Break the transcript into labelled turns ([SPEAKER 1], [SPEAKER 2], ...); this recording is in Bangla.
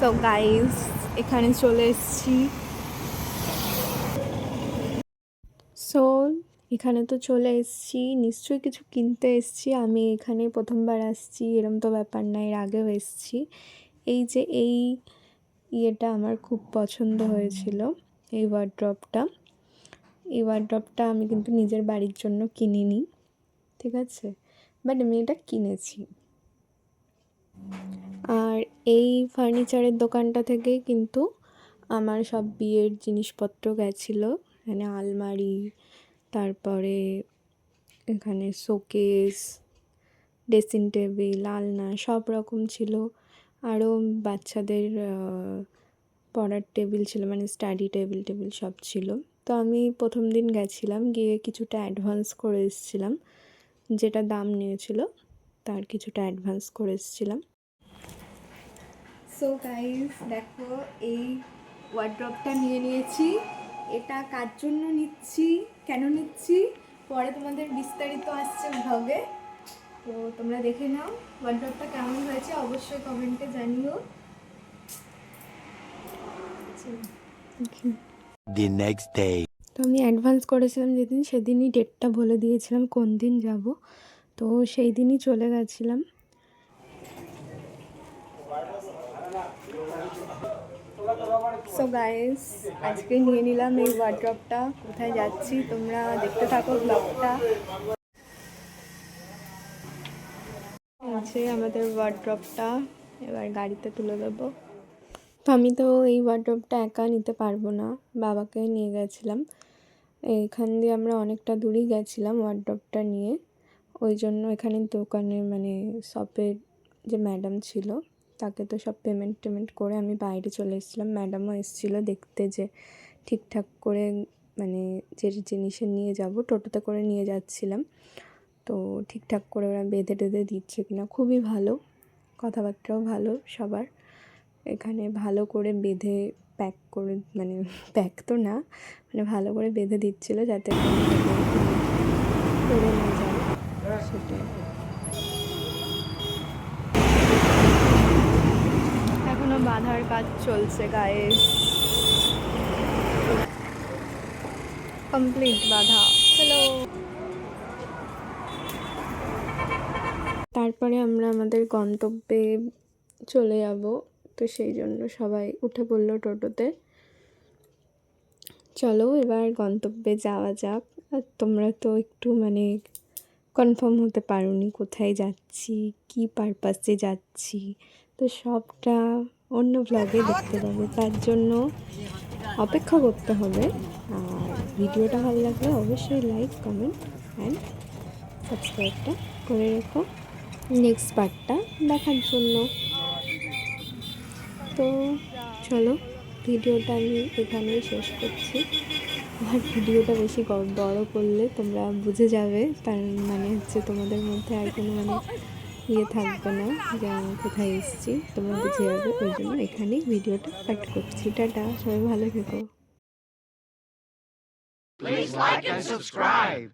[SPEAKER 1] সো গাইস এখানে চলে এসেছি। সো এখানে তো চলে এসেছি, নিশ্চয়ই কিছু কিনতে এসেছি। আমি এখানে প্রথমবার আসছি, এরম তো ব্যাপার না, এর আগেও এসেছি। এই যে এই ইয়েটা আমার খুব পছন্দ হয়েছিল, এই ওয়ার্ড্রপটা আমি কিন্তু নিজের বাড়ির জন্য কিনিনি, ঠিক আছে, বাট আমি এটা কিনেছি। আর এই ফার্নিচারের দোকানটা থেকেই কিন্তু আমার সব বিয়ের জিনিসপত্র গেছিলো। এখানে আলমারি, তারপরে এখানে শোকেস, ড্রেসিং টেবিল, আলনা সব রকম ছিল। আরও বাচ্চাদের পড়ার টেবিল ছিল, মানে স্টাডি টেবিল সব ছিল। তো আমি প্রথম দিন গেছিলাম, গিয়ে কিছুটা অ্যাডভান্স করে এসেছিলাম, যেটা দাম নিয়েছিল তার কিছুটা অ্যাডভান্স করে এসেছিলাম। সো গাইস দেখো, এই ওয়ার্ড্রপটা নিয়ে নিয়েছি। এটা কার জন্য নিচ্ছি, কেন নিচ্ছি, পরে তোমাদের বিস্তারিত আসছে ভ্লগে, তো তোমরা দেখে নাও ওয়ার্ড্রপটা কেমন হয়েছে অবশ্যই কমেন্টে জানিও।
[SPEAKER 2] The next day.
[SPEAKER 1] তো আমি অ্যাডভান্স করেছিলাম যেদিন, সেদিনই ডেটটা বলে দিয়েছিলাম কোন দিন যাব, তো সেই দিনই চলে গেছিলাম। সো গাইস আজকে নিয়ে নিলাম এই ওয়ার্ড্রপটা, কোথায় যাচ্ছি তোমরা দেখতে থাকো ব্লগটা। আছে আমাদের ওয়ার্ড্রপটা, এবার গাড়িতে তুলে দেবো। তো আমি তো এই ওয়ার্ড্রপটা একা নিতে পারবো না, বাবাকে নিয়ে গেছিলাম। এখান দিয়ে আমরা অনেকটা দূরেই গেছিলাম ওয়ার্ড্রপটা নিয়ে, ওই জন্য এখানে দোকানে মানে শপের যে ম্যাডাম ছিল তাকে তো সব পেমেন্ট করে আমি বাইরে চলে এসেছিলাম। ম্যাডামও এসেছিলো দেখতে যে ঠিকঠাক করে মানে যে জিনিসে নিয়ে যাব, টোটোতে করে নিয়ে যাচ্ছিলাম, তো ঠিকঠাক করে ওরা বেঁধে টেঁধে দিচ্ছে কিনা। খুবই ভালো, কথাবার্তাও ভালো সবার। এখানে ভালো করে বেঁধে প্যাক করে, মানে প্যাক তো না, মানে ভালো করে বেঁধে দিচ্ছিলো যাতে পড়ে না যায়, সেটাই। এখনো বাঁধার কাজ চলছে গাইস, কমপ্লিট বাঁধা। চলো, তারপরে আমরা আমাদের গন্তব্যে চলে যাব, তো সেই জন্য সবাই উঠে পড়লো টোটোতে। চলো এবার গন্তব্যে যাওয়া যাক। আর তোমরা তো একটু মানে কনফার্ম হতে পারোনি কোথায় যাচ্ছি, কী পারপাসে যাচ্ছি, তো সবটা অন্য ব্লগে দেখতে পাবে, তার জন্য অপেক্ষা করতে হবে। আর ভিডিওটা ভালো লাগলে অবশ্যই লাইক, কমেন্ট অ্যান্ড সাবস্ক্রাইবটা করে রেখো নেক্সট পার্টটা দেখার জন্য। তো চলো ভিডিওটা আমি এখানেই শেষ করছি। আর ভিডিওটা বেশি বড় করলে তোমরা বুঝে যাবে, তার মানে হচ্ছে তোমাদের মধ্যে আর কোনো মানে ইয়ে থাকবে না যে আমি কোথায় এসেছি, তোমরা বুঝে যাবে, ওই জন্য এখানেই ভিডিওটা কাট করছি। টাটা, সবাই ভালো থেকো।
[SPEAKER 2] Please like and subscribe.